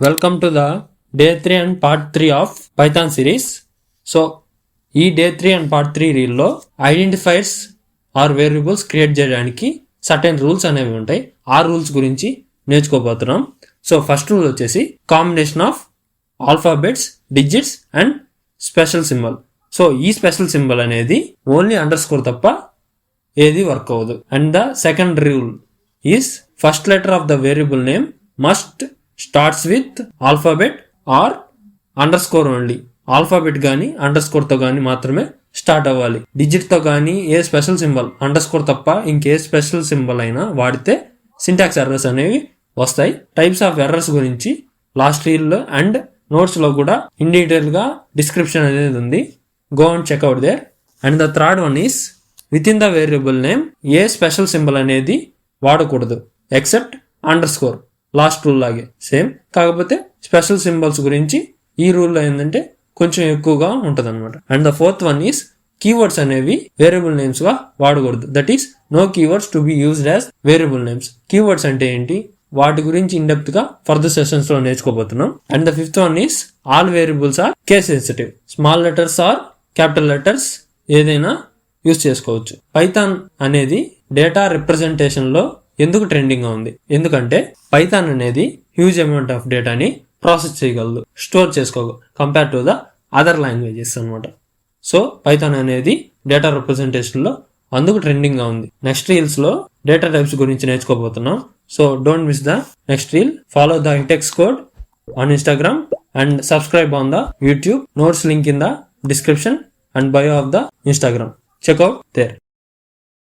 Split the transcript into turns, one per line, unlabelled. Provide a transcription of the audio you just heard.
Welcome to the day 3 and part 3 of Python series. So, ఈ day 3 and part 3 రీల్లో identifiers or variables create చేయడానికి certain rules అనేవి ఉంటాయి. ఆ rules గురించి నేర్చుకోబోతున్నాం. సో ఫస్ట్ రూల్ వచ్చేసి combination of alphabets, digits and special symbol. So ఈ స్పెషల్ సింబల్ అనేది ఓన్లీ అండర్ స్కోర్ తప్ప ఏది వర్క్ అవ్వదు. And the second rule is first letter of the variable name must starts with alphabet or underscore only. Alphabet కానీ underscore తో కానీ మాత్రమే start అవ్వాలి. డిజిట్ తో కానీ ఏ స్పెషల్ సింబల్ అండర్ స్కోర్ తప్ప ఇంకే స్పెషల్ సింబల్ అయినా వాడితే సింటాక్స్ ఎర్రర్స్ అనేవి వస్తాయి. టైప్స్ ఆఫ్ ఎర్రర్స్ గురించి లాస్ట్ రీల్ అండ్ నోట్స్ లో కూడా ఇన్ డీటెయిల్ గా డిస్క్రిప్షన్ అనేది ఉంది. Go and check out there. And the third one is within the variable name a special symbol అనేది వాడకూడదు except underscore. Last rule లాగే same, కాకపోతే స్పెషల్ సింబల్స్ గురించి ఈ రూల్లో ఏంటంటే కొంచెం ఎక్కువగా ఉంటుంది అనమాట. And the fourth one is keywords అనేవి వేరియబుల్ నేమ్స్ గా వాడకూడదు. That is no keywords to be used as variable names. Keywords అంటే ఏంటి, వాటి గురించి ఇన్ డెప్త్ గా ఫర్దర్ సెషన్స్ లో నేర్చుకోబోతున్నాం. And the fifth one is all variables are case sensitive. Small letters or capital letters ఏదైనా యూజ్ చేసుకోవచ్చు. Python అనేది డేటా రిప్రజెంటేషన్ లో ఎందుకు ట్రెండింగ్ గా ఉంది, ఎందుకంటే పైథాన్ అనేది హ్యూజ్ అమౌంట్ ఆఫ్ డేటాని ప్రాసెస్ చేయగలదు, స్టోర్ చేసుకోగలదు compare to the other languages అనమాట. సో పైథాన్ అనేది డేటా రిప్రజెంటేషన్ లో అందుకు ట్రెండింగ్ గా ఉంది. నెక్స్ట్ రీల్స్ లో డేటా టైప్స్ గురించి నేర్చుకోబోతున్నాం. So don't miss the next reel. Follow the Hitex code on Instagram and subscribe on the YouTube. Notes link in the description and bio of the Instagram. Check out there.